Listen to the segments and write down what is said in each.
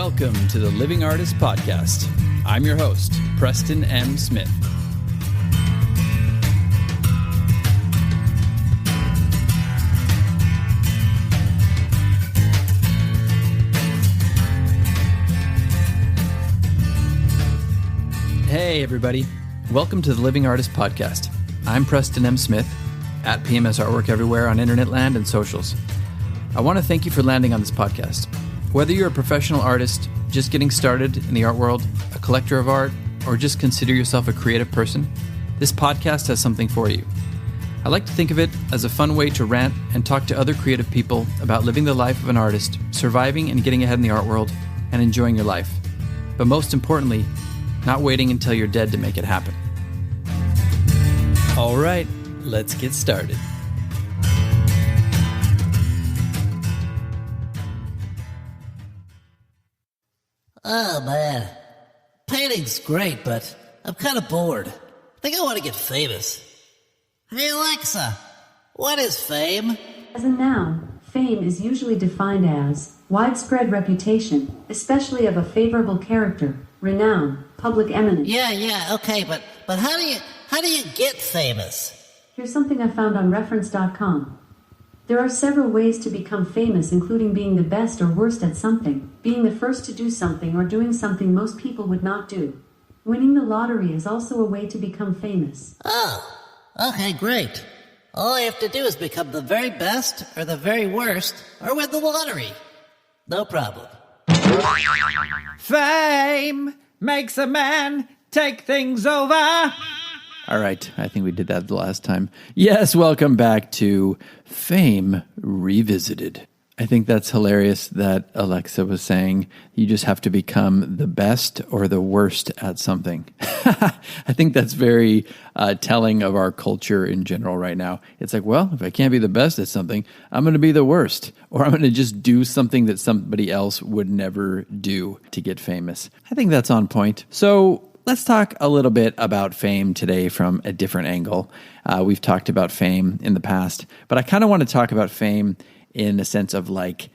Welcome to the Living Artist Podcast. I'm your host, Preston M. Smith. Hey, everybody. Welcome to the Living Artist Podcast. I'm Preston M. Smith, at PMS Artwork everywhere on internet land and socials. I want to thank you for landing on this podcast. Whether you're a professional artist, just getting started in the art world, a collector of art, or just consider yourself a creative person, this podcast has something for you. I like to think of it as a fun way to rant and talk to other creative people about living the life of an artist, surviving and getting ahead in the art world, and enjoying your life. But most importantly, not waiting until you're dead to make it happen. All right, let's get started. Oh man, painting's great, but I'm kind of bored. I think I want to get famous. Hey Alexa, what is fame? As a noun, fame is usually defined as widespread reputation, especially of a favorable character, renown, public eminence. Yeah, okay, but how do you get famous? Here's something I found on reference.com. There are several ways to become famous, including being the best or worst at something, being the first to do something, or doing something most people would not do. Winning the lottery is also a way to become famous. Oh, okay, great. All I have to do is become the very best or the very worst or win the lottery. No problem. Fame makes a man take things over. All right, I think we did that the last time. Yes, welcome back to Fame Revisited. I think that's hilarious that Alexa was saying you just have to become the best or the worst at something. I think that's very telling of our culture in general right now. It's like, well, if I can't be the best at something, I'm going to be the worst. Or I'm going to just do something that somebody else would never do to get famous. I think that's on point. So let's talk a little bit about fame today from a different angle. We've talked about fame in the past, but I kind of want to talk about fame in a sense of like,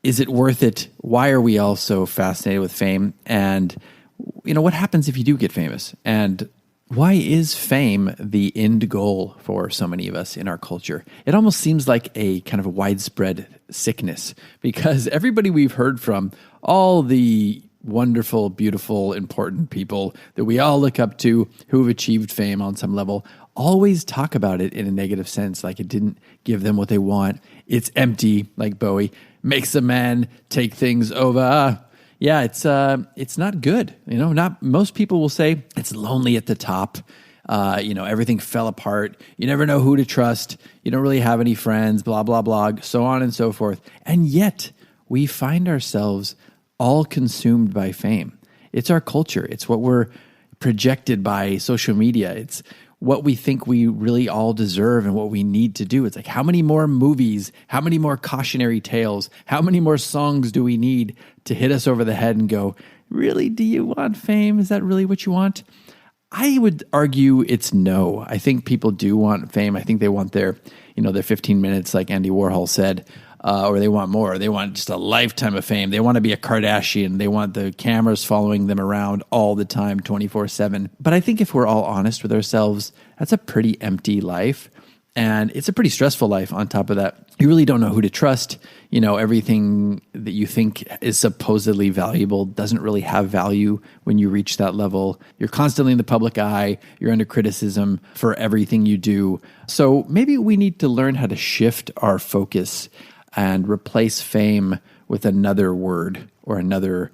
is it worth it? Why are we all so fascinated with fame? And, you know, what happens if you do get famous? And why is fame the end goal for so many of us in our culture? It almost seems like a kind of a widespread sickness because everybody we've heard from, all the wonderful, beautiful, important people that we all look up to who have achieved fame on some level always talk about it in a negative sense, like it didn't give them what they want. It's empty, like Bowie. Makes a man take things over. Yeah, it's not good. You know, not most people will say it's lonely at the top. Everything fell apart. You never know who to trust. You don't really have any friends, blah, blah, blah, so on and so forth. And yet we find ourselves all consumed by fame. It's our culture. It's what we're projected by social media. It's what we think we really all deserve and what we need to do. It's like, how many more movies, how many more cautionary tales, how many more songs do we need to hit us over the head and go, really, do you want fame? Is that really what you want? I would argue it's no. I think people do want fame. I think they want their 15 minutes, like Andy Warhol said, or they want more. They want just a lifetime of fame. They want to be a Kardashian. They want the cameras following them around all the time, 24/7. But I think if we're all honest with ourselves, that's a pretty empty life. And it's a pretty stressful life on top of that. You really don't know who to trust. You know, everything that you think is supposedly valuable doesn't really have value when you reach that level. You're constantly in the public eye. You're under criticism for everything you do. So maybe we need to learn how to shift our focus and replace fame with another word or another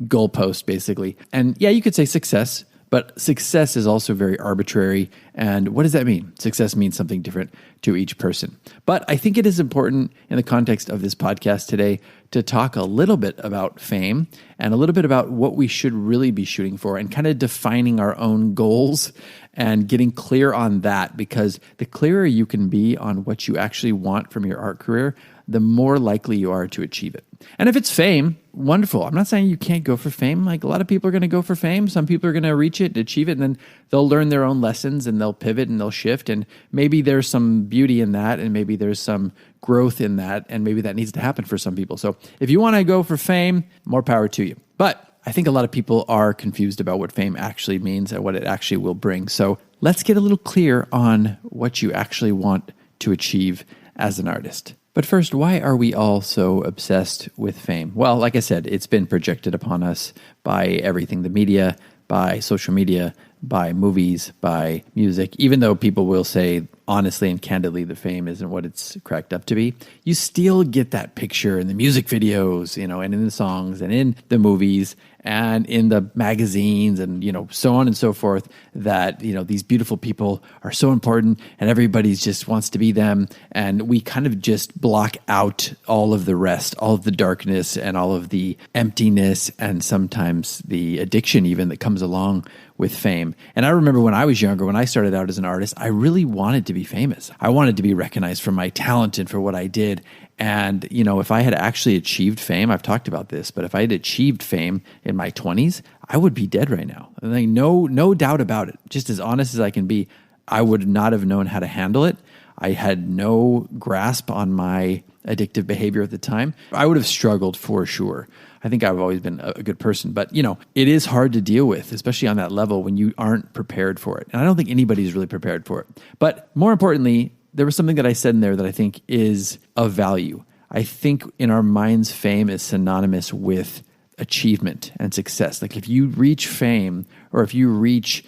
goalpost, basically. And yeah, you could say success, but success is also very arbitrary. And what does that mean? Success means something different to each person. But I think it is important in the context of this podcast today to talk a little bit about fame and a little bit about what we should really be shooting for and kind of defining our own goals and getting clear on that, because the clearer you can be on what you actually want from your art career, the more likely you are to achieve it. And if it's fame, wonderful. I'm not saying you can't go for fame. Like, a lot of people are going to go for fame. Some people are going to reach it, achieve it, and then they'll learn their own lessons and they'll pivot and they'll shift. And maybe there's some beauty in that, and maybe there's some growth in that, and maybe that needs to happen for some people. So if you want to go for fame, more power to you. But I think a lot of people are confused about what fame actually means and what it actually will bring. So let's get a little clear on what you actually want to achieve as an artist. But first, why are we all so obsessed with fame? Well, like I said, it's been projected upon us by everything, the media, by social media, by movies, by music. Even though people will say honestly and candidly the fame isn't what it's cracked up to be, you still get that picture in the music videos, and in the songs and in the movies and in the magazines and, so on and so forth, that, these beautiful people are so important and everybody just wants to be them. And we kind of just block out all of the rest, all of the darkness and all of the emptiness and sometimes the addiction even that comes along with fame. And I remember when I was younger, when I started out as an artist, I really wanted to be famous. I wanted to be recognized for my talent and for what I did. And, if I had actually achieved fame, I've talked about this, but if I had achieved fame in my 20s, I would be dead right now. Like, no doubt about it. Just as honest as I can be, I would not have known how to handle it. I had no grasp on my addictive behavior at the time. I would have struggled for sure. I think I've always been a good person, but it is hard to deal with, especially on that level when you aren't prepared for it. And I don't think anybody's really prepared for it. But more importantly, there was something that I said in there that I think is of value. I think in our minds, fame is synonymous with achievement and success. Like if you reach fame or if you reach,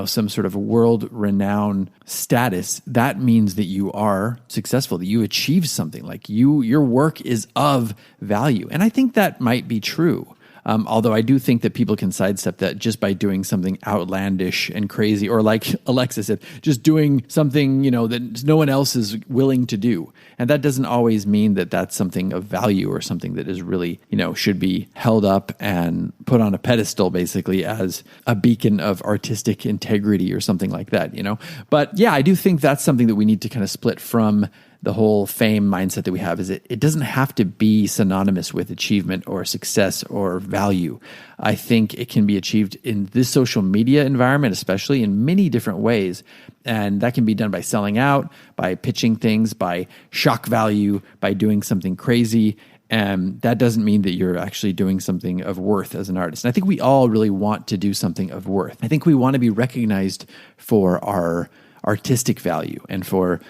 some sort of world renowned status, that means that you are successful, that you achieved something, like your work is of value. And I think that might be true. Although I do think that people can sidestep that just by doing something outlandish and crazy, or like Alexa said, just doing something, that no one else is willing to do. And that doesn't always mean that that's something of value or something that is really, should be held up and put on a pedestal basically as a beacon of artistic integrity or something like that, But yeah, I do think that's something that we need to kind of split from the whole fame mindset that we have. Is it doesn't have to be synonymous with achievement or success or value. I think it can be achieved in this social media environment, especially in many different ways. And that can be done by selling out, by pitching things, by shock value, by doing something crazy. And that doesn't mean that you're actually doing something of worth as an artist. And I think we all really want to do something of worth. I think we want to be recognized for our artistic value and for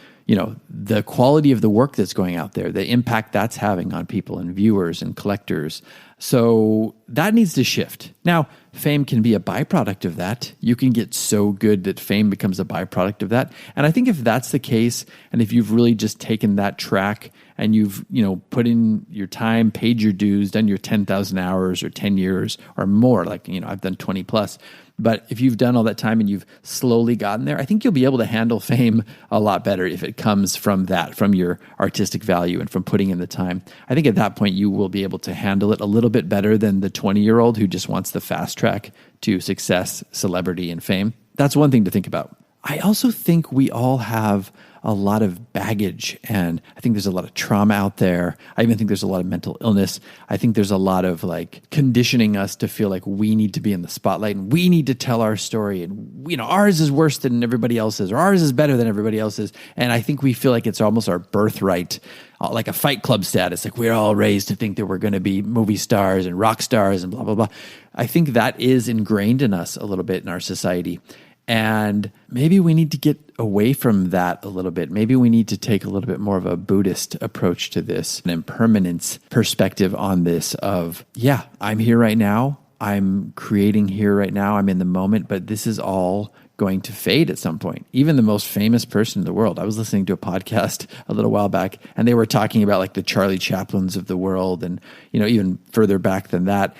the quality of the work that's going out there, the impact that's having on people and viewers and collectors. So that needs to shift. Now, fame can be a byproduct of that. You can get so good that fame becomes a byproduct of that. And I think if that's the case, and if you've really just taken that track and you've, put in your time, paid your dues, done your 10,000 hours or 10 years or more, like, I've done 20 plus. But if you've done all that time and you've slowly gotten there, I think you'll be able to handle fame a lot better if it comes from that, from your artistic value and from putting in the time. I think at that point you will be able to handle it a little bit better than the 20-year-old who just wants the fast track to success, celebrity, and fame. That's one thing to think about. I also think we all have a lot of baggage, and I think there's a lot of trauma out there. I even think there's a lot of mental illness. I think there's a lot of conditioning us to feel like we need to be in the spotlight and we need to tell our story, and ours is worse than everybody else's, or ours is better than everybody else's. And I think we feel like it's almost our birthright, like a Fight Club status. Like we're all raised to think that we're going to be movie stars and rock stars and blah, blah, blah. I think that is ingrained in us a little bit in our society. And maybe we need to get away from that a little bit. Maybe we need to take a little bit more of a Buddhist approach to this, an impermanence perspective on this of, yeah, I'm here right now. I'm creating here right now. I'm in the moment, but this is all going to fade at some point. Even the most famous person in the world. I was listening to a podcast a little while back, and they were talking about the Charlie Chaplins of the world, and even further back than that,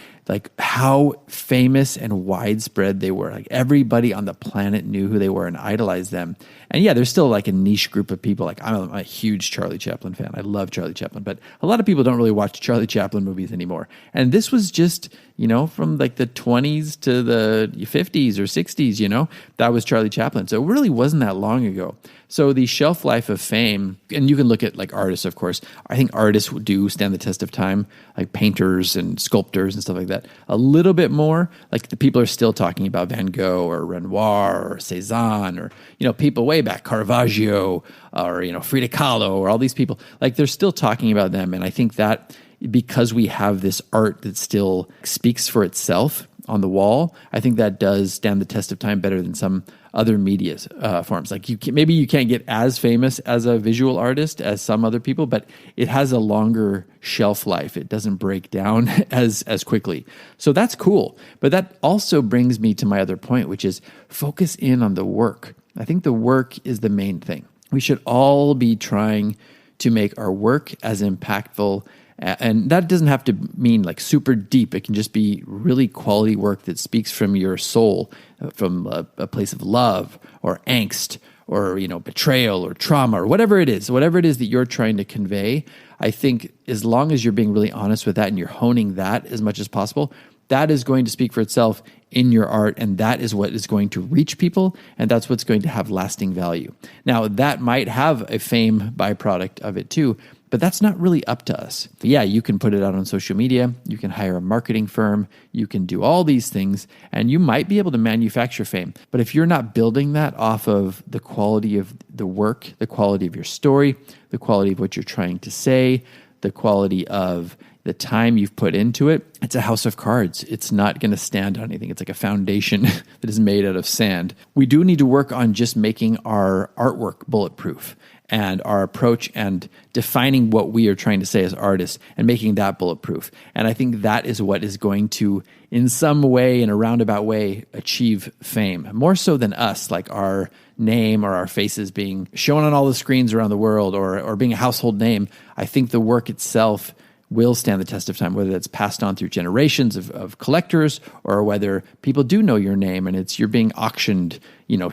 how famous and widespread they were. Everybody on the planet knew who they were and idolized them. And yeah, there's still a niche group of people. I'm a huge Charlie Chaplin fan. I love Charlie Chaplin, but a lot of people don't really watch Charlie Chaplin movies anymore. And this was just, from the 20s to the 50s or 60s, that was Charlie Chaplin. So it really wasn't that long ago. So the shelf life of fame, and you can look at artists, of course. I think artists do stand the test of time, like painters and sculptors and stuff like that. A little bit more, the people are still talking about Van Gogh or Renoir or Cézanne or, people way back, Caravaggio or, Frida Kahlo or all these people. They're still talking about them. And I think that because we have this art that still speaks for itself on the wall, I think that does stand the test of time better than some other media forms. Like maybe you can't get as famous as a visual artist as some other people, but it has a longer shelf life. It doesn't break down as quickly. So that's cool. But that also brings me to my other point, which is focus in on the work. I think the work is the main thing. We should all be trying to make our work as impactful. And that doesn't have to mean like super deep. It can just be really quality work that speaks from your soul, from a place of love or angst or, betrayal or trauma or whatever it is that you're trying to convey. I think as long as you're being really honest with that and you're honing that as much as possible, that is going to speak for itself in your art, and that is what is going to reach people, and that's what's going to have lasting value. Now, that might have a fame byproduct of it too, but that's not really up to us. Yeah, you can put it out on social media, you can hire a marketing firm, you can do all these things, and you might be able to manufacture fame. But if you're not building that off of the quality of the work, the quality of your story, the quality of what you're trying to say, the quality of the time you've put into it, it's a house of cards. It's not going to stand on anything. It's like a foundation that is made out of sand. We do need to work on just making our artwork bulletproof and our approach and defining what we are trying to say as artists and making that bulletproof. And I think that is what is going to, in some way, in a roundabout way, achieve fame, more so than us, like our name or our faces being shown on all the screens around the world or being a household name. I think the work itself will stand the test of time, whether that's passed on through generations of collectors or whether people do know your name and you're being auctioned,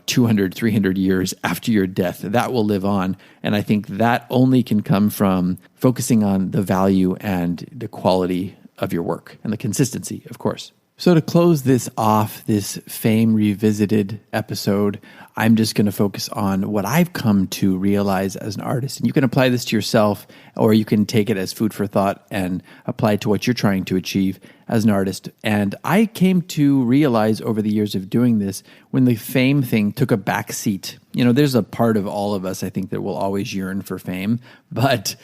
200, 300 years after your death. That will live on. And I think that only can come from focusing on the value and the quality of your work and the consistency, of course. So to close this off, this Fame Revisited episode, I'm just going to focus on what I've come to realize as an artist. And you can apply this to yourself, or you can take it as food for thought and apply it to what you're trying to achieve as an artist. And I came to realize over the years of doing this, when the fame thing took a back seat, there's a part of all of us, I think, that will always yearn for fame, but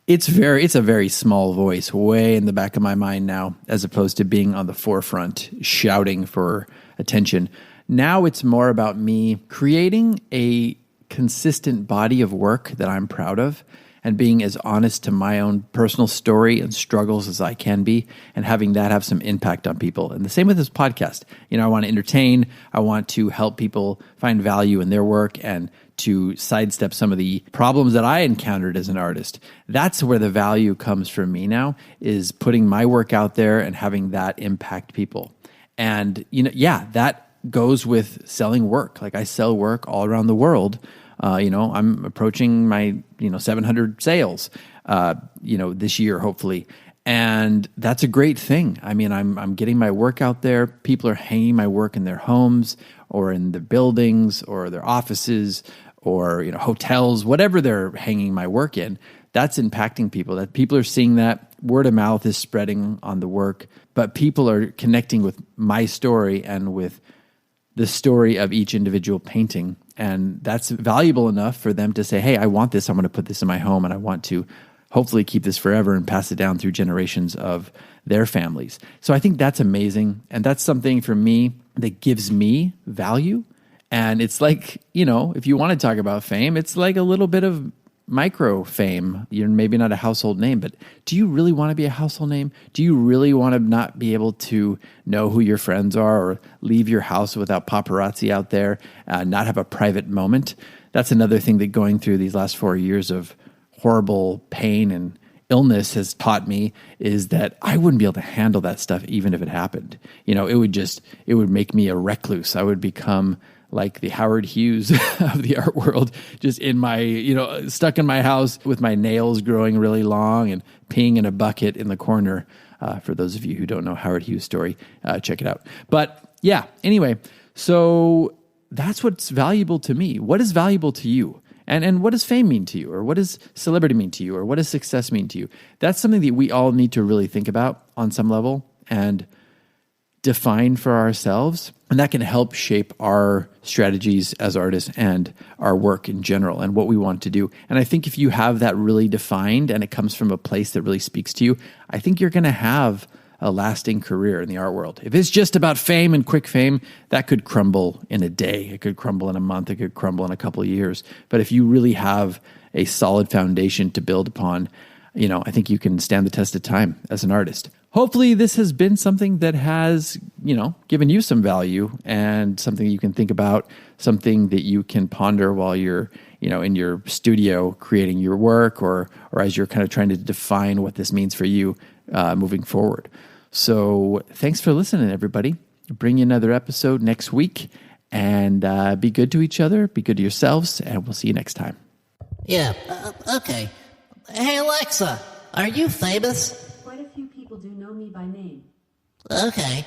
it's a very small voice way in the back of my mind now, as opposed to being on the forefront shouting for attention. Now it's more about me creating a consistent body of work that I'm proud of and being as honest to my own personal story and struggles as I can be and having that have some impact on people. And the same with this podcast. I want to entertain. I want to help people find value in their work and to sidestep some of the problems that I encountered as an artist. That's where the value comes from me now, is putting my work out there and having that impact people. And, that goes with selling work. Like I sell work all around the world. I'm approaching my, 700 sales, this year, hopefully. And that's a great thing. I mean, I'm getting my work out there. People are hanging my work in their homes or in their buildings or their offices or, hotels, whatever they're hanging my work in. That's impacting people. That people are seeing that. Word of mouth is spreading on the work, but people are connecting with my story and with the story of each individual painting. And that's valuable enough for them to say, hey, I want this. I'm going to put this in my home and I want to hopefully keep this forever and pass it down through generations of their families. So I think that's amazing. And that's something for me that gives me value. And it's like, if you want to talk about fame, it's like a little bit of micro fame. You're maybe not a household name, but do you really want to be a household name? Do you really want to not be able to know who your friends are or leave your house without paparazzi out there, not have a private moment? That's another thing that going through these last 4 years of horrible pain and illness has taught me, is that I wouldn't be able to handle that stuff even if it happened. It would make me a recluse. I would become like the Howard Hughes of the art world, just in my, stuck in my house with my nails growing really long and peeing in a bucket in the corner. For those of you who don't know Howard Hughes' story, check it out. But yeah, anyway, so that's what's valuable to me. What is valuable to you? And what does fame mean to you? Or what does celebrity mean to you? Or what does success mean to you? That's something that we all need to really think about on some level. And define for ourselves. And that can help shape our strategies as artists and our work in general and what we want to do. And I think if you have that really defined and it comes from a place that really speaks to you, I think you're going to have a lasting career in the art world. If it's just about fame and quick fame, that could crumble in a day. It could crumble in a month. It could crumble in a couple of years. But if you really have a solid foundation to build upon, I think you can stand the test of time as an artist. Hopefully this has been something that has, given you some value and something you can think about, something that you can ponder while you're, in your studio creating your work or as you're kind of trying to define what this means for you moving forward. So thanks for listening, everybody. Bring you another episode next week and be good to each other, be good to yourselves, and we'll see you next time. Yeah, okay. Hey, Alexa, are you famous? Quite a few people do know me by name. Okay.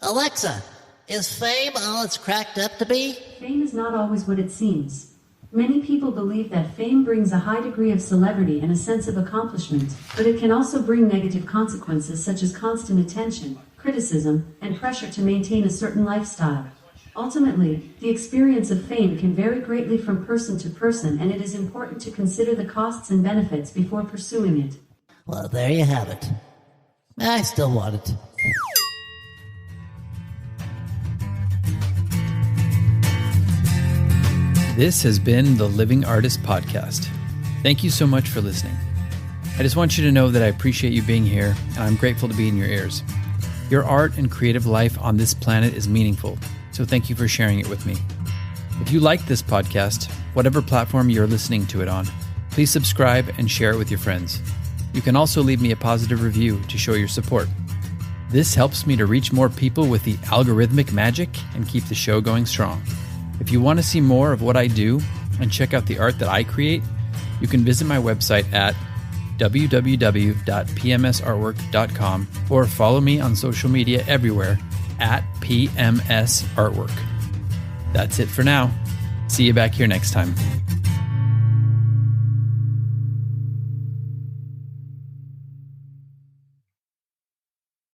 Alexa, is fame all it's cracked up to be? Fame is not always what it seems. Many people believe that fame brings a high degree of celebrity and a sense of accomplishment, but it can also bring negative consequences such as constant attention, criticism, and pressure to maintain a certain lifestyle. Ultimately, the experience of fame can vary greatly from person to person, and it is important to consider the costs and benefits before pursuing it. Well, there you have it. I still want it. This has been the Living Artist Podcast. Thank you so much for listening. I just want you to know that I appreciate you being here, and I'm grateful to be in your ears. Your art and creative life on this planet is meaningful, so thank you for sharing it with me. If you like this podcast, whatever platform you're listening to it on, please subscribe and share it with your friends. You can also leave me a positive review to show your support. This helps me to reach more people with the algorithmic magic and keep the show going strong. If you want to see more of what I do and check out the art that I create, you can visit my website at www.pmsartwork.com or follow me on social media everywhere at PMS Artwork. That's it for now. See you back here next time.